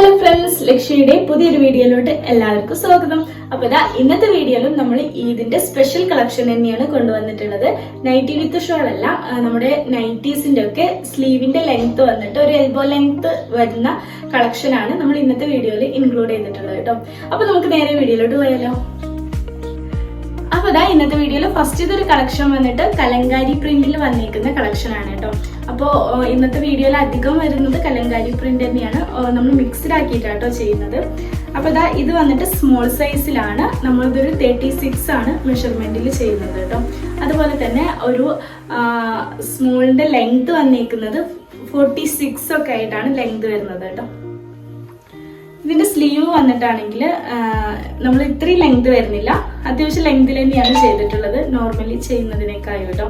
Hello friends, ലക്ഷ്യയുടെ പുതിയൊരു വീഡിയോയിലോട്ട് എല്ലാവർക്കും സ്വാഗതം. അപ്പൊ ഇന്നത്തെ വീഡിയോയിലും നമ്മൾ ഈദിന്റെ സ്പെഷ്യൽ കളക്ഷൻ തന്നെയാണ് കൊണ്ടുവന്നിട്ടുള്ളത്. നൈറ്റി വിത്ത് ഷോൾ അല്ല, നമ്മുടെ നൈറ്റീസിന്റെ ഒക്കെ സ്ലീവിന്റെ ലെങ്ത് വന്നിട്ട് ഒരു എൽബോ ലെങ്ത് വരുന്ന കളക്ഷൻ ആണ് നമ്മൾ ഇന്നത്തെ വീഡിയോയിൽ ഇൻക്ലൂഡ് ചെയ്തിട്ടുള്ളത് കേട്ടോ. അപ്പൊ നമുക്ക് നേരെ വീഡിയോയിലോട്ട് പോയാലോ. അപ്പൊ ഇന്നത്തെ വീഡിയോയിൽ ഫസ്റ്റ് ഇതൊരു കളക്ഷൻ വന്നിട്ട് കലങ്കാരി പ്രിന്റിൽ വന്നിരിക്കുന്ന കളക്ഷൻ ആണ് കേട്ടോ. അപ്പോൾ ഇന്നത്തെ വീഡിയോയിൽ അധികം വരുന്നത് കലങ്കാരി പ്രിന്റ് തന്നെയാണ്, നമ്മൾ മിക്സ്ഡ് ആക്കിയിട്ടാട്ടോ ചെയ്യുന്നത്. അപ്പൊ ഇത് വന്നിട്ട് സ്മോൾ സൈസിലാണ്, നമ്മളിതൊരു 36 ആണ് മെഷർമെന്റിൽ ചെയ്യുന്നത് കേട്ടോ. അതുപോലെ തന്നെ ഒരു സ്മോളിന്റെ ലെങ്ത് വന്നിരിക്കുന്നത് 46 ഒക്കെ ആയിട്ടാണ് ലെങ്ത് വരുന്നത് കേട്ടോ. ഇതിന്റെ സ്ലീവ് വന്നിട്ടാണെങ്കിൽ നമ്മൾ ഇത്രയും ലെങ്ത് വരുന്നില്ല, അത്യാവശ്യം ലെങ്തിൽ തന്നെയാണ് ചെയ്തിട്ടുള്ളത് നോർമലി ചെയ്യുന്നതിനേക്കാൾ കേട്ടോ.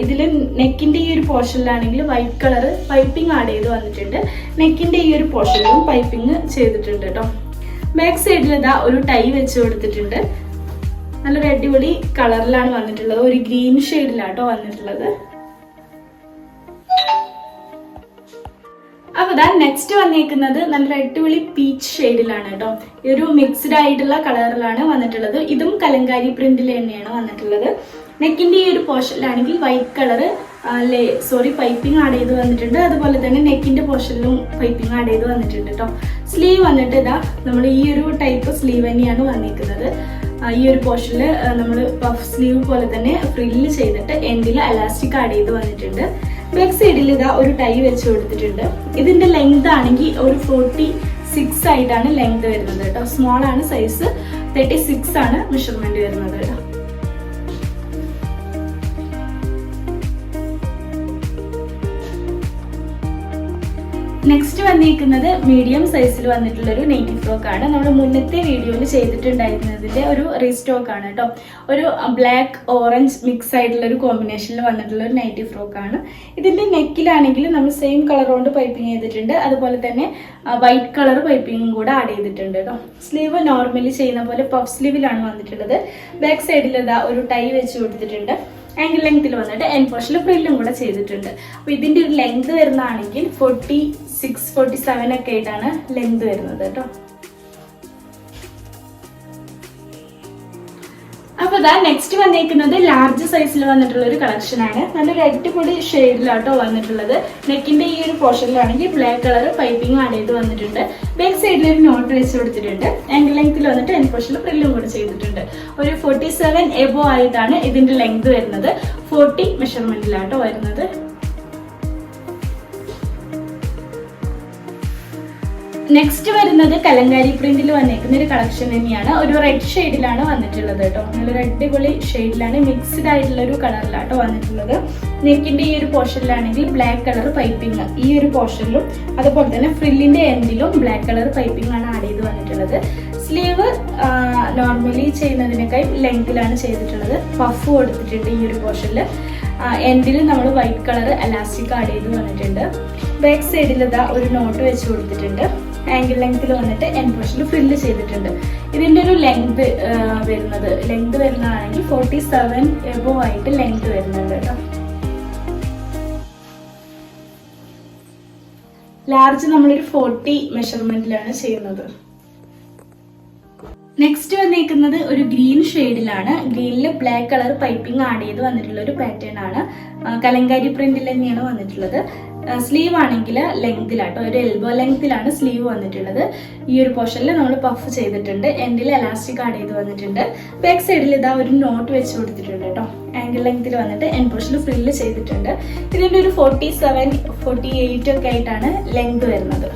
ഇതില് നെക്കിന്റെ ഈ ഒരു പോർഷനിലാണെങ്കിൽ വൈറ്റ് കളർ പൈപ്പിംഗ് ആഡ് ചെയ്ത് വന്നിട്ടുണ്ട്. നെക്കിന്റെ ഈ ഒരു പോർഷനിലും പൈപ്പിംഗ് ചെയ്തിട്ടുണ്ട് കേട്ടോ. ബാക്ക് സൈഡിൽ ഒരു ടൈ വെച്ച് കൊടുത്തിട്ടുണ്ട്. നല്ലൊരു അടിപൊളി കളറിലാണ് വന്നിട്ടുള്ളത്, ഒരു ഗ്രീൻ ഷെയ്ഡിലാട്ടോ വന്നിട്ടുള്ളത്. അപ്പൊ നെക്സ്റ്റ് വന്നേക്കുന്നത് നല്ലൊരു അടിപൊളി പീച്ച് ഷെയ്ഡിലാണ് കേട്ടോ. ഈ ഒരു മിക്സ്ഡ് ആയിട്ടുള്ള കളറിലാണ് വന്നിട്ടുള്ളത്. ഇതും കലങ്കാരി പ്രിന്റിൽ തന്നെയാണ് വന്നിട്ടുള്ളത്. നെക്കിന്റെ ഈ ഒരു പോർഷനിലാണെങ്കിൽ വൈറ്റ് കളറ് പൈപ്പിംഗ് ആഡ് ചെയ്ത് വന്നിട്ടുണ്ട്. അതുപോലെ തന്നെ നെക്കിന്റെ പോർഷനിലും പൈപ്പിംഗ് ആഡ് ചെയ്ത് വന്നിട്ടുണ്ട് കേട്ടോ. സ്ലീവ് വന്നിട്ട് നമ്മൾ ഈ ഒരു ടൈപ്പ് സ്ലീവ് തന്നെയാണ് വന്നിരിക്കുന്നത്. ഈ ഒരു പോർഷനിൽ നമ്മൾ പഫ് സ്ലീവ് പോലെ തന്നെ ഫ്രില്ല് ചെയ്തിട്ട് എൻഡിൽ എലാസ്റ്റിക് ആഡ് ചെയ്ത് വന്നിട്ടുണ്ട്. ബാക്ക് സൈഡിൽ ഒരു ടൈ വെച്ച് കൊടുത്തിട്ടുണ്ട്. ഇതിന്റെ ലെങ്ത് ആണെങ്കിൽ ഒരു 46 ആയിട്ടാണ് ലെങ്ത് വരുന്നത് കേട്ടോ. സ്മോൾ ആണ് സൈസ്, 36 ആണ് മെഷർമെന്റ് വരുന്നത് കേട്ടോ. നെക്സ്റ്റ് വന്നിരിക്കുന്നത് മീഡിയം സൈസിൽ വന്നിട്ടുള്ള ഒരു നൈറ്റി ഫ്രോക്ക് ആണ്. നമ്മൾ മുന്നത്തെ വീഡിയോയിൽ ചെയ്തിട്ടുണ്ടായിരുന്നതിന്റെ ഒരു റീസ്റ്റോക്ക് ആണ് കേട്ടോ. ഒരു ബ്ലാക്ക് ഓറഞ്ച് മിക്സ് ആയിട്ടുള്ള ഒരു കോമ്പിനേഷനിൽ വന്നിട്ടുള്ള ഒരു നൈറ്റി ഫ്രോക്ക് ആണ്. ഇതിന്റെ നെക്കിലാണെങ്കിൽ നമ്മൾ സെയിം കളർ കൊണ്ട് പൈപ്പിംഗ് ചെയ്തിട്ടുണ്ട്. അതുപോലെ തന്നെ വൈറ്റ് കളർ പൈപ്പിംഗും കൂടെ ആഡ് ചെയ്തിട്ടുണ്ട് കേട്ടോ. സ്ലീവ് നോർമലി ചെയ്യുന്ന പോലെ പഫ് സ്ലീവിലാണ് വന്നിട്ടുള്ളത്. ബാക്ക് സൈഡിൽ ഒരു ടൈ വെച്ച് കൊടുത്തിട്ടുണ്ട്. ആംഗിൾ ലെങ്ത്തിൽ വന്നിട്ട് എൻ പോർഷനിൽ ഫ്രില്ലും കൂടെ ചെയ്തിട്ടുണ്ട്. അപ്പൊ ഇതിന്റെ ഒരു ലെങ്ത് വരുന്നതാണെങ്കിൽ 46-47 ഒക്കെ ആയിട്ടാണ് ലെങ്ത് വരുന്നത് കേട്ടോ. അപ്പൊ നെക്സ്റ്റ് വന്നേക്കുന്നത് ലാർജ് സൈസിൽ വന്നിട്ടുള്ള ഒരു കളക്ഷൻ ആണ്. നല്ലൊരു അടിപൊളി ഷെയ്ഡിലാട്ടോ വന്നിട്ടുള്ളത്. നെക്കിന്റെ ഈ ഒരു പോർഷനിലാണെങ്കിൽ ബ്ലാക്ക് കളർ പൈപ്പിംഗ് ആഡ് ചെയ്ത് വന്നിട്ടുണ്ട്. ബാക്ക് സൈഡിൽ ഒരു നോട്ട് വെച്ച് കൊടുത്തിട്ടുണ്ട്. ആംഗിൾ ലെങ്ത്തിൽ വന്നിട്ട് എൻ പോർഷനിൽ ഫ്രില്ലും കൂടെ ചെയ്തിട്ടുണ്ട്. ഒരു 47 എബോ ആയിട്ടാണ് ഇതിന്റെ ലെങ്ത് വരുന്നത്. 40 മെഷർമെന്റിലാട്ടോ വരുന്നത്. നെക്സ്റ്റ് വരുന്നത് കലങ്കാരി പ്രിന്റിൽ വന്നേക്കുന്ന ഒരു കളക്ഷൻ തന്നെയാണ്. ഒരു റെഡ് ഷെയ്ഡിലാണ് വന്നിട്ടുള്ളത് കേട്ടോ. നല്ലൊരു അടിപൊളി ഷെയ്ഡിലാണ്, മിക്സ്ഡ് ആയിട്ടുള്ള ഒരു കളറിലാട്ടോ വന്നിട്ടുള്ളത്. നെക്കിന്റെ ഈ ഒരു പോർഷനിലാണെങ്കിൽ ബ്ലാക്ക് കളർ പൈപ്പിംഗ് ഈ ഒരു പോർഷനിലും അതുപോലെ തന്നെ ഫ്രില്ലിന്റെ എൻഡിലും ബ്ലാക്ക് കളർ പൈപ്പിംഗ് ആണ് ആഡ് ചെയ്ത് വന്നിട്ടുള്ളത്. സ്ലീവ് നോർമലി ചെയ്യുന്നതിനേക്കാൾ ലെങ്തിലാണ് ചെയ്തിട്ടുള്ളത്. പഫ് കൊടുത്തിട്ടുണ്ട് ഈ ഒരു പോർഷനിൽ. എൻഡിൽ നമ്മൾ വൈറ്റ് കളർ എലാസ്റ്റിക് ആഡ് ചെയ്ത് വന്നിട്ടുണ്ട്. ബാക്ക് സൈഡിൽ ഒരു നോട്ട് വെച്ച് കൊടുത്തിട്ടുണ്ട്. ആംഗിൾ ലെങ്ത്തിൽ വന്നിട്ട് എൻ പോർഷനിൽ ഫ്രില്ല് ചെയ്തിട്ടുണ്ട്. ഇതിന്റെ ഒരു ലെങ്ത് വരുന്നതാണെങ്കിൽ 47 എബോ ആയിട്ട് ലെങ്ത് വരുന്നുണ്ട് കേട്ടോ. ലാർജ് നമ്മളൊരു 40 മെഷർമെന്റിലാണ് ചെയ്യുന്നത്. നെക്സ്റ്റ് വന്നിരിക്കുന്നത് ഒരു ഗ്രീൻ ഷെയ്ഡിലാണ്. ഗ്രീനിൽ ബ്ലാക്ക് കളർ പൈപ്പിംഗ് ആഡ് ചെയ്ത് വന്നിട്ടുള്ള ഒരു പാറ്റേൺ ആണ്. കലങ്കാരി പ്രിന്റിൽ തന്നെയാണ് വന്നിട്ടുള്ളത്. സ്ലീവ് ആണെങ്കിൽ ലെങ്തിലാട്ടോ, ഒരു എൽബോ ലെങ്തിലാണ് സ്ലീവ് വന്നിട്ടുള്ളത്. ഈ ഒരു പോർഷനിൽ നമ്മൾ പഫ് ചെയ്തിട്ടുണ്ട്. എൻഡിൽ എലാസ്റ്റിക് ആഡ് ചെയ്ത് വന്നിട്ടുണ്ട്. ബാക്ക് സൈഡിൽ ഒരു നോട്ട് വെച്ച് കൊടുത്തിട്ടുണ്ട് കേട്ടോ. ആംഗിൾ ലെങ്തിൽ വന്നിട്ട് എൻ പോർഷനിൽ ഫ്രില്ല് ചെയ്തിട്ടുണ്ട്. ഇതിന്റെ ഒരു 47-48 ഒക്കെ ആയിട്ടാണ് ലെങ്ത് വരുന്നത്.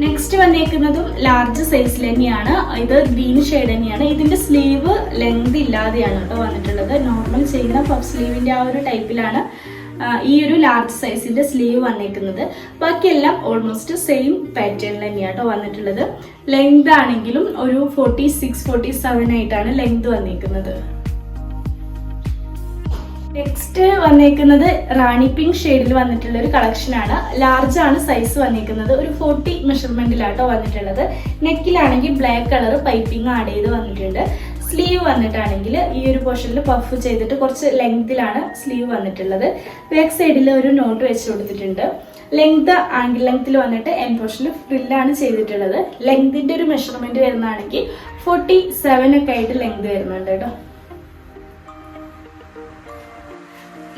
നെക്സ്റ്റ് വന്നേക്കുന്നതും ലാർജ് സൈസിൽ തന്നെയാണ്. ഇത് ഗ്രീൻ ഷെയ്ഡ് തന്നെയാണ്. ഇതിന്റെ സ്ലീവ് ലെങ്ത് ഇല്ലാതെയാണ് കേട്ടോ വന്നിട്ടുള്ളത്. നോർമൽ ചെയ്യുന്ന പഫ് സ്ലീവിന്റെ ആ ഒരു ടൈപ്പിലാണ് ഈ ഒരു ലാർജ് സൈസിന്റെ സ്ലീവ് വന്നേക്കുന്നത്. ബാക്കിയെല്ലാം ഓൾമോസ്റ്റ് സെയിം പാറ്റേണിൽ തന്നെയാണ് കേട്ടോ വന്നിട്ടുള്ളത്. ലെങ്ത് ആണെങ്കിലും ഒരു 46-47 ആയിട്ടാണ് ലെങ്ത് വന്നേക്കുന്നത്. നെക്സ്റ്റ് വന്നേക്കുന്നത് റാണി പിങ്ക് ഷെയ്ഡിൽ വന്നിട്ടുള്ള ഒരു കളക്ഷൻ ആണ്. ലാർജ് ആണ് സൈസ് വന്നിരിക്കുന്നത്. ഒരു 40 മെഷർമെന്റിലാട്ടോ വന്നിട്ടുള്ളത്. നെക്കിലാണെങ്കിൽ ബ്ലാക്ക് കളർ പൈപ്പിംഗ് ആഡ് ചെയ്ത് വന്നിട്ടുണ്ട്. സ്ലീവ് വന്നിട്ടാണെങ്കിൽ ഈ ഒരു പോർഷനിൽ പഫ് ചെയ്തിട്ട് കുറച്ച് ലെങ്തിലാണ് സ്ലീവ് വന്നിട്ടുള്ളത്. ബാക്ക് സൈഡിൽ ഒരു നോട്ട് വെച്ച് കൊടുത്തിട്ടുണ്ട്. ലെങ്ത് ആംഗിൾ ലെങ്ത്തിൽ വന്നിട്ട് എൻ പോർഷനിൽ ഫ്രില്ലാണ് ചെയ്തിട്ടുള്ളത്. ലെങ്തിന്റെ ഒരു മെഷർമെന്റ് വരുന്നതാണെങ്കിൽ 47 ഒക്കെ ആയിട്ട് ലെങ്ത് വരുന്നുണ്ട് കേട്ടോ.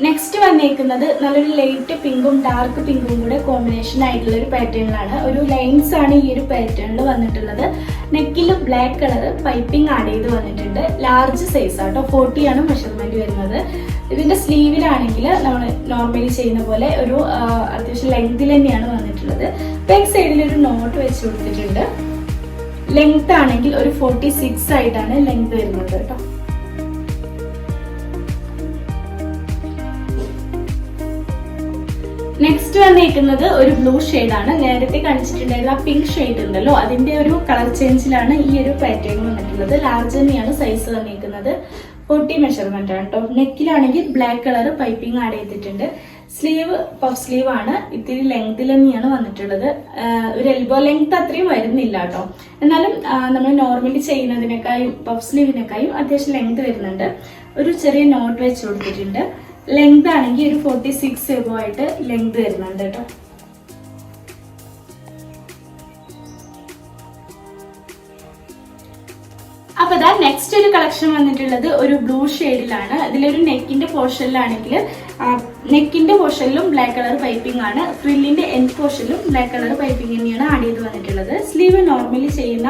നെക്സ്റ്റ് വന്നേക്കുന്നത് നല്ലൊരു ലൈറ്റ് പിങ്കും ഡാർക്ക് പിങ്കും കൂടെ കോമ്പിനേഷൻ ആയിട്ടുള്ള ഒരു പാറ്റേണിലാണ്. ഒരു ലൈൻസ് ആണ് ഈ ഒരു പാറ്റേണിൽ വന്നിട്ടുള്ളത്. നെക്കിൽ ബ്ലാക്ക് കളർ പൈപ്പിംഗ് ആഡ് ചെയ്ത് വന്നിട്ടുണ്ട്. ലാർജ് സൈസ് ആട്ടോ, 40 ആണ് മെഷർമെന്റ് വരുന്നത്. ഇതിന്റെ സ്ലീവിലാണെങ്കിൽ നമ്മൾ നോർമലി ചെയ്യുന്ന പോലെ ഒരു അത്യാവശ്യം ലെങ്തിൽ തന്നെയാണ് വന്നിട്ടുള്ളത്. ബാക്ക് സൈഡിൽ ഒരു നോട്ട് വെച്ച് കൊടുത്തിട്ടുണ്ട്. ലെങ്ത് ആണെങ്കിൽ ഒരു 46 ആയിട്ടാണ് ലെങ്ത് വരുന്നത് കേട്ടോ. നെക്സ്റ്റ് വന്നിരിക്കുന്നത് ഒരു ബ്ലൂ ഷെയ്ഡാണ്. നേരത്തെ കാണിച്ചിട്ടുണ്ടായിരുന്ന ആ പിങ്ക് ഷെയ്ഡ് ഉണ്ടല്ലോ, അതിന്റെ ഒരു കളർ ചേഞ്ചിലാണ് ഈ ഒരു പാറ്റേൺ വന്നിട്ടുള്ളത്. ലാർജ് തന്നെയാണ് സൈസ് വന്നിരിക്കുന്നത്. 40 മെഷർമെന്റ് ആണ് കേട്ടോ. നെക്കിലാണെങ്കിൽ ബ്ലാക്ക് കളർ പൈപ്പിംഗ് ആഡ് ചെയ്തിട്ടുണ്ട്. സ്ലീവ് പഫ് സ്ലീവ് ആണ്. ഇത്തിരി ലെങ്തിൽ തന്നെയാണ് വന്നിട്ടുള്ളത്. ഒരു എൽബോ ലെങ്ത് അത്രയും വരുന്നില്ല കേട്ടോ. എന്നാലും നമ്മൾ നോർമലി ചെയ്യുന്നതിനേക്കാളും പഫ് സ്ലീവിനേക്കാളും അത്യാവശ്യം ലെങ്ത് വരുന്നുണ്ട്. ഒരു ചെറിയ നോട്ട് വെച്ച് കൊടുത്തിട്ടുണ്ട്. ലെങ്ത് ആണെങ്കിൽ ഒരു 46 എബോ ആയിട്ട് ലെങ്ത് വരുന്നുണ്ട് കേട്ടോ. അപ്പൊ ഇതാ നെക്സ്റ്റ് ഒരു കളക്ഷൻ വന്നിട്ടുള്ളത് ഒരു ബ്ലൂ ഷെയ്ഡിലാണ്. ഇതിലൊരു നെക്കിന്റെ പോർഷനിലാണെങ്കിൽ നെക്കിന്റെ പോർഷനിലും ബ്ലാക്ക് കളർ പൈപ്പിംഗ് ആണ്. ഫ്രില്ലിന്റെ എൻഡ് പോർഷനിലും ബ്ലാക്ക് കളർ പൈപ്പിംഗ് തന്നെയാണ് ആഡ് ചെയ്ത് വന്നിട്ടുള്ളത്. സ്ലീവ് നോർമലി ചെയ്യുന്ന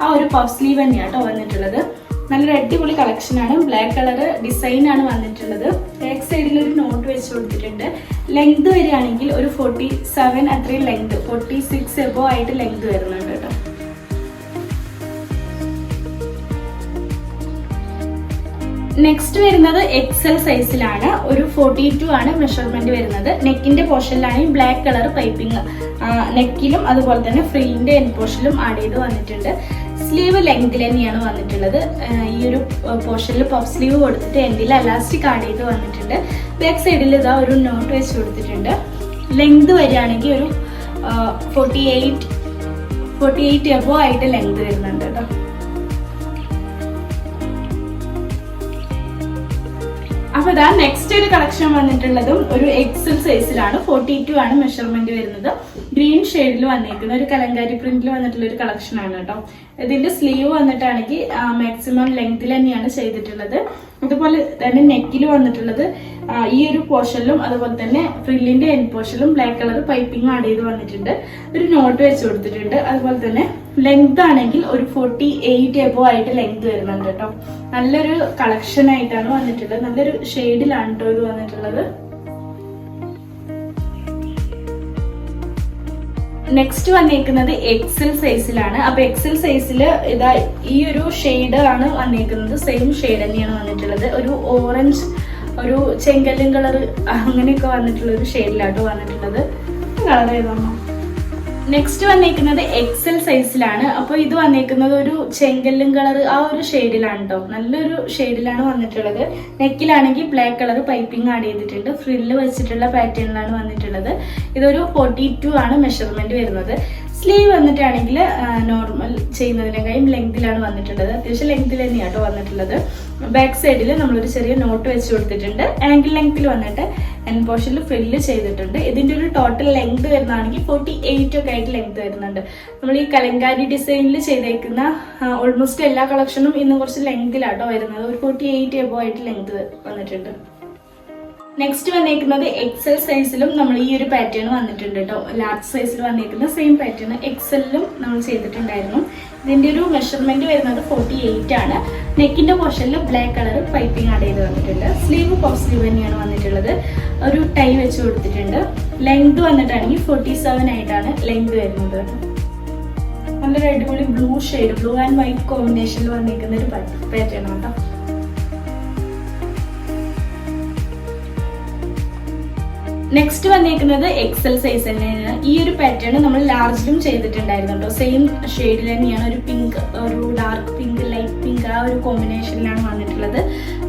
ആ ഒരു പഫ് സ്ലീവ് തന്നെയാണ് കേട്ടോ വന്നിട്ടുള്ളത്. നല്ലൊരു അടിപൊളി കളക്ഷൻ ആണ്. ബ്ലാക്ക് കളർ ഡിസൈൻ ആണ് വന്നിട്ടുള്ളത്. ബാക്ക് സൈഡിൽ ഒരു നോട്ട് വെച്ച് കൊടുത്തിട്ടുണ്ട്. ലെങ്ത് വരികയാണെങ്കിൽ ഒരു 47 അത്രയും ലെങ്ത്, 46 എബോ ആയിട്ട് ലെങ്ത് വരുന്നുണ്ട് കേട്ടോ. നെക്സ്റ്റ് വരുന്നത് XL സൈസിലാണ്. ഒരു 42 ആണ് മെഷർമെന്റ് വരുന്നത്. നെക്കിന്റെ പോർഷനിലാണ് ബ്ലാക്ക് കളർ പൈപ്പിംഗ് നെക്കിലും അതുപോലെ തന്നെ ഫ്രില്ലിന്റെ എൻഡ് പോർഷനിലും ആഡ് ചെയ്ത് വന്നിട്ടുണ്ട്. സ്ലീവ് ലെങ്തിൽ തന്നെയാണ് വന്നിട്ടുള്ളത്. ഈ ഒരു പോർഷനിൽ പഫ് സ്ലീവ് കൊടുത്തിട്ട് എൻഡിൽ എലാസ്റ്റിക് ആഡ് ചെയ്ത് വന്നിട്ടുണ്ട്. ബാക്ക് സൈഡിൽ ഇതാ ഒരു നോട്ട് വെച്ച് കൊടുത്തിട്ടുണ്ട്. ലെങ്ത് വരികയാണെങ്കിൽ ഒരു 48 എബോ ആയിട്ട് ലെങ്ത് വരുന്നുണ്ട് കേട്ടോ. അപ്പൊ ഇതാ നെക്സ്റ്റ് ഒരു കളക്ഷൻ വന്നിട്ടുള്ളതും ഒരു XL സൈസിലാണ്. 42 ആണ് മെഷർമെന്റ് വരുന്നത്. ഗ്രീൻ ഷെയ്ഡിൽ വന്നിരിക്കുന്ന ഒരു കലങ്കാരി പ്രിന്റിൽ വന്നിട്ടുള്ള ഒരു കളക്ഷൻ ആണ് കേട്ടോ. ഇതിന്റെ സ്ലീവ് വന്നിട്ടാണെങ്കിൽ മാക്സിമം ലെങ്തിൽ തന്നെയാണ് ചെയ്തിട്ടുള്ളത്. അതുപോലെ തന്നെ നെക്കിൽ വന്നിട്ടുള്ളത് ഈ ഒരു പോർഷനിലും അതുപോലെ തന്നെ ഫ്രില്ലിന്റെ എൻഡ് പോർഷനിലും ബ്ലാക്ക് കളർ പൈപ്പിംഗ് ആഡ് ചെയ്ത് വന്നിട്ടുണ്ട്. ഒരു നോട്ട് വെച്ച് കൊടുത്തിട്ടുണ്ട്. അതുപോലെ തന്നെ ലെങ്ത് ആണെങ്കിൽ ഒരു 48 എബോ ആയിട്ട് ലെങ്ത് വരുന്നുണ്ട് കേട്ടോ. നല്ലൊരു കളക്ഷൻ ആയിട്ടാണ് വന്നിട്ടുള്ളത്. നല്ലൊരു ഷെയ്ഡിലാണ് കേട്ടോ ഇത് വന്നിട്ടുള്ളത്. നെക്സ്റ്റ് വന്നിരിക്കുന്നത് XL സൈസിലാണ്. അപ്പൊ XL സൈസിൽ ഇതാ ഈ ഒരു ഷെയ്ഡ് ആണ് വന്നിരിക്കുന്നത്. സെയിം ഷെയ്ഡ് തന്നെയാണ് വന്നിട്ടുള്ളത്. ഒരു ഓറഞ്ച്, ഒരു ചെങ്കല്ലും കളർ അങ്ങനെയൊക്കെ വന്നിട്ടുള്ള ഒരു ഷെയ്ഡിലാട്ടോ വന്നിട്ടുള്ളത്. കളർ ഏതാണോ? നെക്സ്റ്റ് വന്നിരിക്കുന്നത് XL സൈസിലാണ്. അപ്പൊ ഇത് വന്നിരിക്കുന്നത് ഒരു ചെങ്കല്ലും കളർ ആ ഒരു ഷെയ്ഡിലാണ് കേട്ടോ. നല്ലൊരു ഷെയ്ഡിലാണ് വന്നിട്ടുള്ളത്. നെക്കിലാണെങ്കിൽ ബ്ലാക്ക് കളർ പൈപ്പിംഗ് ആഡ് ചെയ്തിട്ടുണ്ട്. ഫ്രില്ല് വെച്ചിട്ടുള്ള പാറ്റേണിലാണ് വന്നിട്ടുള്ളത്. ഇതൊരു 42 ആണ് മെഷർമെന്റ് വരുന്നത്. സ്ലീവ് വന്നിട്ടാണെങ്കിൽ നോർമൽ ചെയ്യുന്നതിനേക്കാളും ലെങ്തിലാണ് വന്നിട്ടുള്ളത്. അത്യാവശ്യം ലെങ്തിൽ തന്നെയാണ് കേട്ടോ വന്നിട്ടുള്ളത്. ബാക്ക് സൈഡിൽ നമ്മളൊരു ചെറിയ നോട്ട് വെച്ച് കൊടുത്തിട്ടുണ്ട്. ആംഗിൾ ലെങ്ത്തിൽ വന്നിട്ട് എൻഡ് പോർഷനിൽ ഫ്രില്ല് ചെയ്തിട്ടുണ്ട്. ഇതിന്റെ ഒരു ടോട്ടൽ ലെങ്ത് വരുന്നതാണെങ്കിൽ 48 ഒക്കെ ആയിട്ട് ലെങ്ത് വരുന്നുണ്ട്. നമ്മൾ ഈ കലങ്കാരി ഡിസൈനിൽ ചെയ്തേക്കുന്ന ഓൾമോസ്റ്റ് എല്ലാ കളക്ഷനും ഇന്ന് കുറച്ച് ലെങ്തിലാട്ടോ വരുന്നത്. ഒരു 48 എബോ ആയിട്ട് ലെങ്ത് വന്നിട്ടുണ്ട്. നെക്സ്റ്റ് വന്നേക്കുന്നത് XL സൈസിലും നമ്മൾ ഈ ഒരു പാറ്റേൺ വന്നിട്ടുണ്ട് കേട്ടോ. ലാർജ് സൈസിൽ വന്നേക്കുന്ന സെയിം പാറ്റേൺ XLലും നമ്മൾ ചെയ്തിട്ടുണ്ടായിരുന്നു. ഇതിന്റെ ഒരു മെഷർമെന്റ് വരുന്നത് 48 ആണ്. നെക്കിന്റെ പോർഷനിൽ ബ്ലാക്ക് കളർ പൈപ്പിംഗ് ആഡ് ചെയ്ത് വന്നിട്ടുണ്ട്. സ്ലീവ് പഫ് സ്ലീവ് തന്നെയാണ് വന്നിട്ടുള്ളത്. ഒരു ടൈ വെച്ച് കൊടുത്തിട്ടുണ്ട്. ലെങ്ത് വന്നിട്ടാണെങ്കിൽ 47 ആയിട്ടാണ് ലെങ്ത് വരുന്നത്. നല്ലൊരു അടിപൊളി blue shade, blue and white കോമ്പിനേഷനിൽ വന്നിരിക്കുന്ന ഒരു പാറ്റേൺ ആണ് കേട്ടോ. നെക്സ്റ്റ് വന്നിരിക്കുന്നത് XL സൈസ് തന്നെയാണ്. ഈ ഒരു പാറ്റേൺ നമ്മൾ ലാർജിലും ചെയ്തിട്ടുണ്ടായിരുന്നു കേട്ടോ. സെയിം ഷെയ്ഡിൽ തന്നെയാണ്. ഒരു പിങ്ക്, ഒരു ഡാർക്ക് പിങ്ക്, ലൈറ്റ് പിങ്ക് ആ ഒരു കോമ്പിനേഷനിലാണ് വന്നിട്ടുള്ളത്.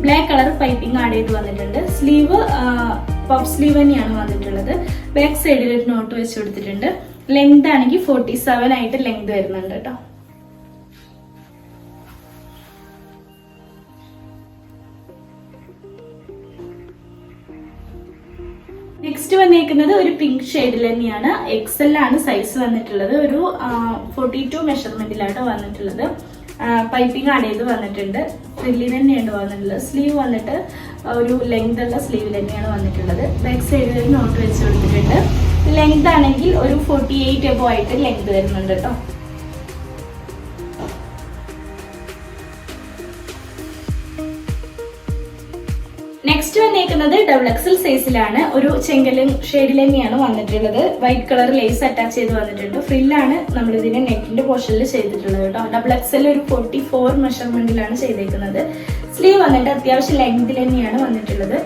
ബ്ലാക്ക് കളർ പൈപ്പിംഗ് ആഡ് ചെയ്ത് വന്നിട്ടുണ്ട്. സ്ലീവ് പഫ് സ്ലീവ് തന്നെയാണ് വന്നിട്ടുള്ളത്. ബാക്ക് സൈഡിൽ ഒരു നോട്ട് വെച്ച് കൊടുത്തിട്ടുണ്ട്. ലെങ്ത് ആണെങ്കിൽ 47 ആയിട്ട് ലെങ്ത് വരുന്നുണ്ട് കേട്ടോ. വന്നേക്കുന്നത് ഒരു പിങ്ക് ഷെയ്ഡിൽ തന്നെയാണ്. XL ആണ് സൈസ് വന്നിട്ടുള്ളത്. ഒരു 42 മെഷർമെന്റിലാട്ടോ വന്നിട്ടുള്ളത്. പൈപ്പിംഗ് ആഡ് ചെയ്ത് വന്നിട്ടുണ്ട്. ഫ്രില്ലിൽ തന്നെയാണ് വന്നിട്ടുള്ളത്. സ്ലീവ് വന്നിട്ട് ഒരു ലെങ്ത് ഉള്ള സ്ലീവിൽ തന്നെയാണ് വന്നിട്ടുള്ളത്. ബാക്ക് സൈഡിൽ ഒരു നോട്ട് വെച്ച് കൊടുത്തിട്ടുണ്ട്. ലെങ്ത് ആണെങ്കിൽ ഒരു 48 എബോ ആയിട്ട് ലെങ്ത് വരുന്നുണ്ട് കേട്ടോ. നെക്സ്റ്റ് വന്നേക്കുന്നത് XXL സൈസിലാണ്. ഒരു ചെങ്കലും ഷെയ്ഡിൽ തന്നെയാണ് വന്നിട്ടുള്ളത്. വൈറ്റ് കളർ ലേസ് അറ്റാച്ച് ചെയ്ത് വന്നിട്ടുണ്ട്. ഫ്രില്ലാണ് നമ്മൾ ഇതിന്റെ നെക്കിന്റെ പോർഷനിൽ ചെയ്തിട്ടുള്ളത് കേട്ടോ. XXL ഒരു 44 മെഷർമെന്റിലാണ് ചെയ്തേക്കുന്നത്. സ്ലീവ് വന്നിട്ട് അത്യാവശ്യം ലെങ്തിൽ തന്നെയാണ് വന്നിട്ടുള്ളത്.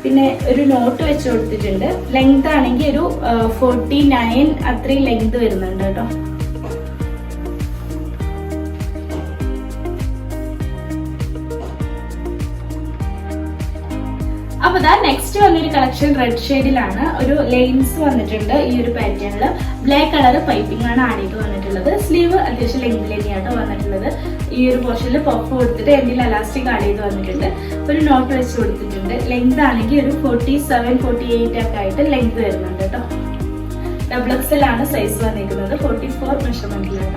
പിന്നെ ഒരു നോട്ട് വെച്ച് കൊടുത്തിട്ടുണ്ട്. ലെങ്ത് ആണെങ്കിൽ ഒരു 49 അത്രയും ലെങ്ത് വരുന്നുണ്ട് കേട്ടോ. അപ്പൊ നെക്സ്റ്റ് വന്നൊരു കളക്ഷൻ റെഡ് ഷെയ്ഡിലാണ്. ഒരു ലൈൻസ് വന്നിട്ടുണ്ട്. ഈ ഒരു പാറ്റേണില് ബ്ലാക്ക് കളർ പൈപ്പിംഗ് ആണ് ആഡ് ചെയ്ത് വന്നിട്ടുള്ളത്. സ്ലീവ് അത്യാവശ്യം ലെങ്തിൽ തന്നെയാണ് വന്നിട്ടുള്ളത്. ഈ ഒരു പോർഷനിൽ പഫ് കൊടുത്തിട്ട് എന്തെങ്കിലും അലാസ്റ്റിക് ആഡ് ചെയ്ത് വന്നിട്ടുണ്ട്. ഒരു നോട്ട് വെച്ച് കൊടുത്തിട്ടുണ്ട്. ലെങ്ത് ആണെങ്കിൽ ഒരു 47-48 ഒക്കെ ആയിട്ട് ലെങ്ത് വരുന്നുണ്ട് കേട്ടോ. XXL ആണ് സൈസ് വന്നിരിക്കുന്നത്. 44 മെഷർമെന്റിലാണ്.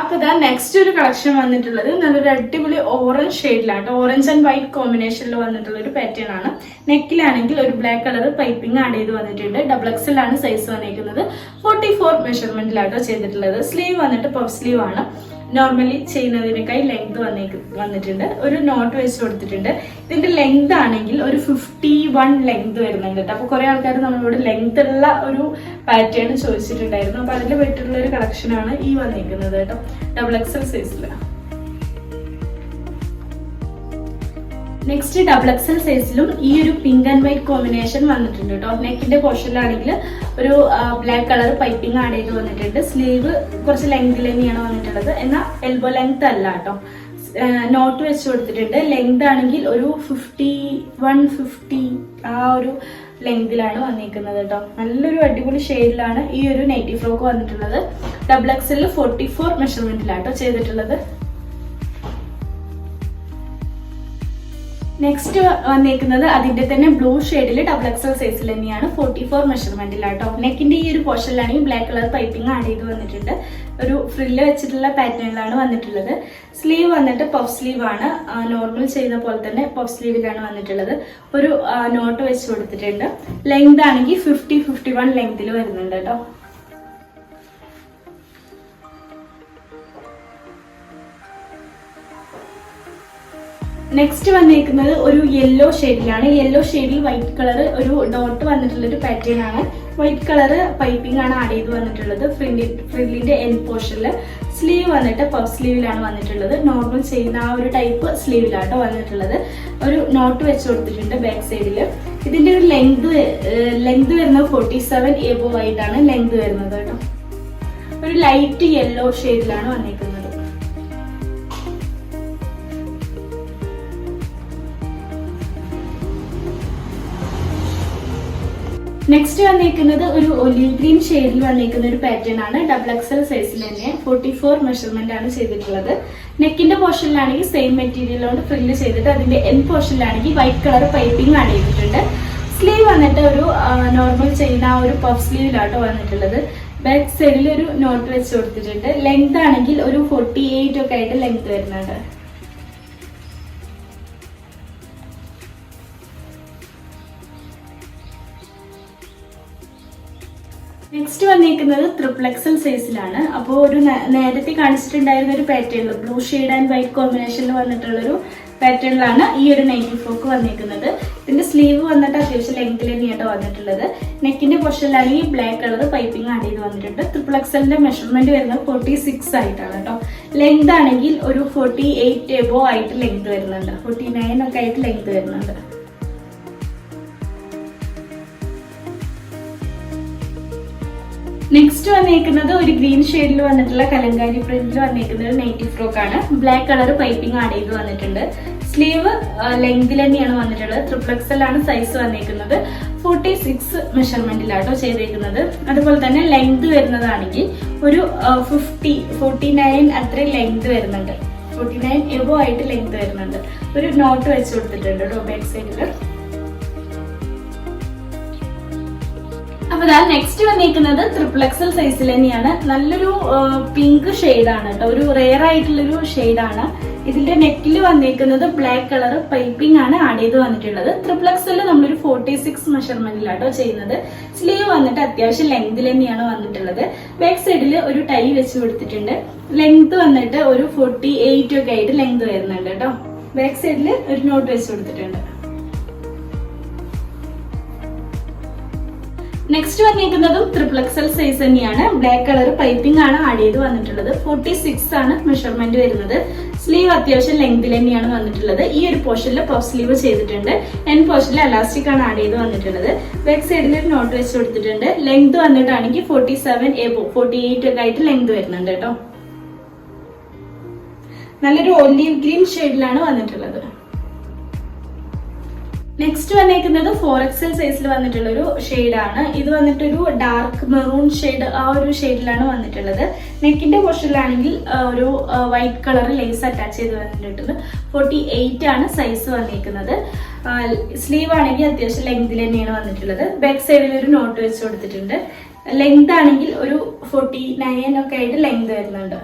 അപ്പൊ നെക്സ്റ്റ് ഒരു കളക്ഷൻ വന്നിട്ടുള്ളത് നല്ലൊരു അടിപൊളി ഓറഞ്ച് ഷെയ്ഡിലാണ്. ഓറഞ്ച് ആൻഡ് വൈറ്റ് കോമ്പിനേഷനിൽ വന്നിട്ടുള്ള ഒരു പാറ്റേൺ ആണ്. നെക്കിലാണെങ്കിൽ ഒരു ബ്ലാക്ക് കളർ പൈപ്പിംഗ് ആഡ് ചെയ്ത് വന്നിട്ടുണ്ട്. XXL ആണ് സൈസ് വന്നിരിക്കുന്നത്. 44 മെഷർമെന്റിലാട്ടോ ചെയ്തിട്ടുള്ളത്. സ്ലീവ് വന്നിട്ട് പഫ് സ്ലീവ് ആണ്. നോർമലി ചെയ്യുന്നതിനേക്കായി ലെങ്ത് വന്നിട്ടുണ്ട്. ഒരു നോട്ട് വെച്ച് കൊടുത്തിട്ടുണ്ട്. ഇതിന്റെ ലെങ്ത് ആണെങ്കിൽ ഒരു 51 ലെങ്ത് വരുന്നുണ്ട്. അപ്പൊ കുറെ ആൾക്കാർ നമ്മളോട് ലെങ്ത് ഉള്ള ഒരു പാറ്റേൺ ചോദിച്ചിട്ടുണ്ടായിരുന്നു. അപ്പൊ അതിൽ പറ്റിയിട്ടുള്ള ഒരു കളക്ഷനാണ് ഈ വന്നിരിക്കുന്നത് കേട്ടോ. XXL സൈസിലാണ്. നെക്സ്റ്റ് XXL സൈസിലും ഈ ഒരു പിങ്ക് ആൻഡ് വൈറ്റ് കോമ്പിനേഷൻ വന്നിട്ടുണ്ട് കേട്ടോ. നെക്കിന്റെ പോർഷനിലാണെങ്കിൽ ഒരു ബ്ലാക്ക് കളർ പൈപ്പിംഗ് ആഡ് ചെയ്ത് വന്നിട്ടുണ്ട്. സ്ലീവ് കുറച്ച് ലെങ്തിൽ തന്നെയാണ് വന്നിട്ടുള്ളത്. എന്നാൽ എൽബോ ലെങ്ത് അല്ല കേട്ടോ. നോട്ട് വെച്ച് കൊടുത്തിട്ടുണ്ട്. ലെങ്ത് ആണെങ്കിൽ ഒരു 51-50 ആ ഒരു ലെങ്തിലാണ് വന്നിരിക്കുന്നത് കേട്ടോ. നല്ലൊരു അടിപൊളി ഷെയ്ഡിലാണ് ഈ ഒരു നൈറ്റി ഫ്രോക്ക് വന്നിട്ടുള്ളത്. XXL 44 മെഷർമെന്റിലാട്ടോ ചെയ്തിട്ടുള്ളത്. നെക്സ്റ്റ് വന്നേക്കുന്നത് അതിന്റെ തന്നെ ബ്ലൂ ഷെയ്ഡിൽ XXL സൈസിൽ തന്നെയാണ്. 44 മെഷർമെന്റിലാട്ടോ. നെക്കിന്റെ ഈ ഒരു പോർഷനിലാണെങ്കിൽ ബ്ലാക്ക് കളർ പൈപ്പിംഗ് ആഡ് ചെയ്ത് വന്നിട്ടുണ്ട്. ഒരു ഫ്രില്ല് വെച്ചിട്ടുള്ള പാറ്റേണിലാണ് വന്നിട്ടുള്ളത്. സ്ലീവ് വന്നിട്ട് പഫ് സ്ലീവ് ആണ്. നോർമൽ ചെയ്യുന്ന പോലെ തന്നെ പഫ് സ്ലീവിലാണ് വന്നിട്ടുള്ളത്. ഒരു നോട്ട് വെച്ച് കൊടുത്തിട്ടുണ്ട്. ലെങ്ത് ആണെങ്കിൽ 50-51 ലെങ്തിൽ വരുന്നുണ്ട് കേട്ടോ. നെക്സ്റ്റ് വന്നിരിക്കുന്നത് ഒരു യെല്ലോ ഷെയ്ഡിലാണ്. യെല്ലോ ഷെയ്ഡിൽ വൈറ്റ് കളർ ഒരു ഡോട്ട് വന്നിട്ടുള്ള ഒരു പാറ്റേൺ ആണ്. വൈറ്റ് കളർ പൈപ്പിംഗ് ആണ് ആഡ് ചെയ്ത് വന്നിട്ടുള്ളത്. ഫ്രില്ലിന്റെ എൻഡ് പോർഷനിൽ. സ്ലീവ് വന്നിട്ട് പഫ് സ്ലീവിലാണ് വന്നിട്ടുള്ളത്. നോർമൽ ചെയ്യുന്ന ആ ഒരു ടൈപ്പ് സ്ലീവിലാട്ടോ വന്നിട്ടുള്ളത്. ഒരു നോട്ട് വെച്ച് കൊടുത്തിട്ടുണ്ട് ബാക്ക് സൈഡിൽ. ഇതിന്റെ ഒരു ലെങ്ത് വരുന്നത് 47 എബോ ആയിട്ടാണ് ലെങ്ത് വരുന്നത് കേട്ടോ. ഒരു ലൈറ്റ് യെല്ലോ ഷെയ്ഡിലാണ് വന്നിരിക്കുന്നത്. നെക്സ്റ്റ് വന്നിരിക്കുന്നത് ഒരു ഒലിവ് ഗ്രീൻ ഷെയ്ഡിൽ വന്നിരിക്കുന്ന ഒരു പാറ്റേൺ ആണ്. XXL സൈസിൽ തന്നെ 44 മെഷർമെന്റ് ആണ് ചെയ്തിട്ടുള്ളത്. നെക്കിന്റെ പോർഷനിലാണെങ്കിൽ സെയിം മെറ്റീരിയൽ കൊണ്ട് ഫ്രില്ല് ചെയ്തിട്ട് അതിന്റെ എൻഡ് പോർഷനിലാണെങ്കിൽ വൈറ്റ് കളർ പൈപ്പിംഗ് ആഡ് ചെയ്തിട്ടുണ്ട്. സ്ലീവ് വന്നിട്ട് ഒരു നോർമൽ ചെയ്യുന്ന ആ ഒരു പഫ് സ്ലീവിലാട്ടോ വന്നിട്ടുള്ളത്. ബാക്ക് സൈഡിൽ ഒരു നോട്ട് വെച്ച് കൊടുത്തിട്ടുണ്ട്. ലെങ്ത് ആണെങ്കിൽ ഒരു 48 ഒക്കെ ആയിട്ട് ലെങ്ത് വരുന്നുണ്ട്. നെക്സ്റ്റ് വന്നിരിക്കുന്നത് XXL സൈസിലാണ്. അപ്പോൾ ഒരു നേരത്തെ കാണിച്ചിട്ടുണ്ടായിരുന്ന ഒരു pattern blue shade and white കോമ്പിനേഷനിൽ വന്നിട്ടുള്ളൊരു പാറ്റേണിലാണ് ഈ ഒരു നൈറ്റി ഫ്രോക്ക് വന്നിരിക്കുന്നത്. ഇതിന്റെ സ്ലീവ് വന്നിട്ട് അത്യാവശ്യം ലെങ്തിൽ തന്നെയായിട്ട് വന്നിട്ടുള്ളത്. നെക്കിന്റെ പോർഷനിലാണെങ്കിൽ ബ്ലാക്ക് കളർ പൈപ്പിംഗ് ആഡ് ചെയ്ത് വന്നിട്ടുണ്ട്. XXLന്റെ മെഷർമെന്റ് വരുന്നത് 46 ആയിട്ടാണ് കേട്ടോ. ലെങ്ത് ആണെങ്കിൽ ഒരു 48 എബോ ആയിട്ട് ലെങ്ത് വരുന്നുണ്ട്. 49 ഒക്കെ ആയിട്ട് ലെങ്ത് വരുന്നുണ്ട്. നെക്സ്റ്റ് വന്നിരിക്കുന്നത് ഒരു ഗ്രീൻ ഷെയ്ഡിൽ വന്നിട്ടുള്ള കലങ്കാരി പ്രിന്റിൽ വന്നിരിക്കുന്ന ഒരു നൈറ്റി ഫ്രോക്ക് ആണ്. ബ്ലാക്ക് കളർ പൈപ്പിംഗ് ആഡ് ചെയ്ത് വന്നിട്ടുണ്ട്. സ്ലീവ് ലെങ്തിൽ തന്നെയാണ് വന്നിട്ടുള്ളത്. XXL ആണ് സൈസ് വന്നിരിക്കുന്നത്. 46 മെഷർമെന്റിലാട്ടോ ചെയ്തേക്കുന്നത്. അതുപോലെ തന്നെ ലെങ്ത് വരുന്നതാണെങ്കിൽ ഒരു 49 അത്രയും ലെങ്ത് വരുന്നുണ്ട്. 49 എബോ ആയിട്ട് ലെങ്ത് വരുന്നുണ്ട്. ഒരു നോട്ട് വെച്ച് കൊടുത്തിട്ടുണ്ട് കേട്ടോ ബാക്ക് സൈഡിൽ. അപ്പൊ നെക്സ്റ്റ് വന്നിരിക്കുന്നത് XXL സൈസിൽ തന്നെയാണ്. നല്ലൊരു പിങ്ക് ഷെയ്ഡാണ് കേട്ടോ, ഒരു റെയർ ആയിട്ടുള്ളൊരു ഷെയ്ഡാണ്. ഇതിന്റെ നെക്കിൽ വന്നിരിക്കുന്നത് ബ്ലാക്ക് കളർ പൈപ്പിംഗ് ആണ് ആഡ് ചെയ്ത് വന്നിട്ടുള്ളത്. XXL നമ്മളൊരു 46 മെഷർമെന്റിലാട്ടോ ചെയ്യുന്നത്. സ്ലീവ് വന്നിട്ട് അത്യാവശ്യം ലെങ്തിൽ തന്നെയാണ് വന്നിട്ടുള്ളത്. ബാക്ക് സൈഡിൽ ഒരു ടൈ വെച്ച് കൊടുത്തിട്ടുണ്ട്. ലെങ്ത് വന്നിട്ട് ഒരു 48 ഒക്കെ ആയിട്ട് ലെങ്ത് വരുന്നുണ്ട് കേട്ടോ. ബാക്ക് സൈഡിൽ ഒരു നോട്ട് വെച്ച് കൊടുത്തിട്ടുണ്ട്. നെക്സ്റ്റ് വന്നിരിക്കുന്നതും XXL സൈസ് തന്നെയാണ്. ബ്ലാക്ക് കളർ പൈപ്പിംഗ് ആണ് ആഡ് ചെയ്ത് വന്നിട്ടുള്ളത്. 46 ആണ് മെഷർമെന്റ് വരുന്നത്. സ്ലീവ് അത്യാവശ്യം ലെങ്തിൽ തന്നെയാണ് വന്നിട്ടുള്ളത്. ഈ ഒരു പോർഷനിൽ പഫ് സ്ലീവ് ചെയ്തിട്ടുണ്ട്. എൻഡ് പോർഷനിൽ എലാസ്റ്റിക് ആണ് ആഡ് ചെയ്ത് വന്നിട്ടുള്ളത്. ബാക്ക് സൈഡിൽ ഒരു നോട്ട് വെച്ച് കൊടുത്തിട്ടുണ്ട്. ലെങ്ത് വന്നിട്ടാണെങ്കിൽ 47 48 ഒക്കെ ആയിട്ട് ലെങ്ത് വരുന്നുണ്ട് കേട്ടോ. നല്ലൊരു ഒലീവ് ഗ്രീൻ ഷെയ്ഡിലാണ് വന്നിട്ടുള്ളത്. നെക്സ്റ്റ് വന്നേക്കുന്നത് 4XL സൈസിൽ വന്നിട്ടുള്ള ഒരു ഷെയ്ഡാണ്. ഇത് വന്നിട്ടൊരു ഡാർക്ക് മെറൂൺ ഷെയ്ഡ്, ആ ഒരു ഷെയ്ഡിലാണ് വന്നിട്ടുള്ളത്. നെക്കിന്റെ പോർഷനിലാണെങ്കിൽ ഒരു വൈറ്റ് കളർ ലേസ് അറ്റാച്ച് ചെയ്ത് വന്നിട്ടുണ്ട്. 48 ആണ് സൈസ് വന്നിരിക്കുന്നത്. സ്ലീവ് ആണെങ്കിൽ അത്യാവശ്യം ലെങ്തിൽ തന്നെയാണ് വന്നിട്ടുള്ളത്. ബാക്ക് സൈഡിൽ ഒരു നോട്ട് വെച്ച് കൊടുത്തിട്ടുണ്ട്. ലെങ്ത് ആണെങ്കിൽ ഒരു 49 ഒക്കെ ആയിട്ട് ലെങ്ത് വരുന്നുണ്ട്.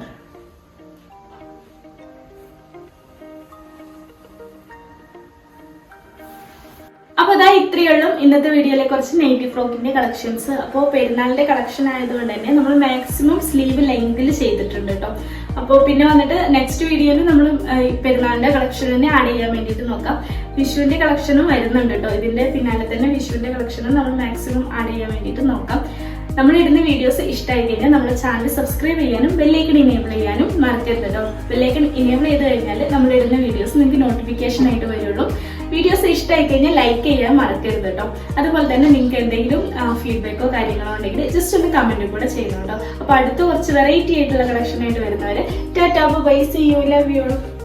അപ്പൊ ഇത്രയുള്ളൂ ഇന്നത്തെ വീഡിയോയിലെ കുറച്ച് നൈറ്റി ഫ്രോക്കിന്റെ കളക്ഷൻസ്. അപ്പോൾ പെരുന്നാളിന്റെ കളക്ഷൻ ആയതുകൊണ്ട് തന്നെ നമ്മൾ മാക്സിമം സ്ലീവ് ലെങ്തിൽ ചെയ്തിട്ടുണ്ട് കേട്ടോ. അപ്പോൾ പിന്നെ വന്നിട്ട് നെക്സ്റ്റ് വീഡിയോയിൽ നമ്മൾ പെരുന്നാളിന്റെ കളക്ഷൻ തന്നെ ആഡ് ചെയ്യാൻ വേണ്ടിയിട്ട് നോക്കാം. വിഷുവിന്റെ കളക്ഷനും വരുന്നുണ്ട് കേട്ടോ. ഇതിന്റെ പിന്നാലെ തന്നെ വിഷുവിന്റെ കളക്ഷനും നമ്മൾ മാക്സിമം ആഡ് ചെയ്യാൻ വേണ്ടിയിട്ട് നോക്കാം. നമ്മൾ ഇടുന്ന വീഡിയോസ് ഇഷ്ടമായി കഴിഞ്ഞാൽ നമ്മുടെ ചാനൽ സബ്സ്ക്രൈബ് ചെയ്യാനും ബെല്ലൈക്കൺ ഇനേബിൾ ചെയ്യാനും മറക്കരുത് കേട്ടോ. ബെല്ലൈക്കൺ ഇനേബിൾ ചെയ്ത് കഴിഞ്ഞാൽ നമ്മൾ ഇടുന്ന വീഡിയോസ് നിങ്ങൾക്ക് നോട്ടിഫിക്കേഷൻ ആയിട്ട് വരുള്ളൂ. വീഡിയോസ് ഇഷ്ടമായി കഴിഞ്ഞാൽ ലൈക്ക് ചെയ്യാൻ മറക്കരുത് കേട്ടോ. അതുപോലെ തന്നെ നിങ്ങൾക്ക് എന്തെങ്കിലും ഫീഡ്ബാക്കോ കാര്യങ്ങളോ ഉണ്ടെങ്കിൽ ജസ്റ്റ് ഒന്ന് കമന്റ് കൂടെ ചെയ്യണം കേട്ടോ. അപ്പൊ അടുത്ത കുറച്ച് വെറൈറ്റി ആയിട്ടുള്ള കളക്ഷൻ ആയിട്ട് വരുന്നവരെ tata bye, see you, love U.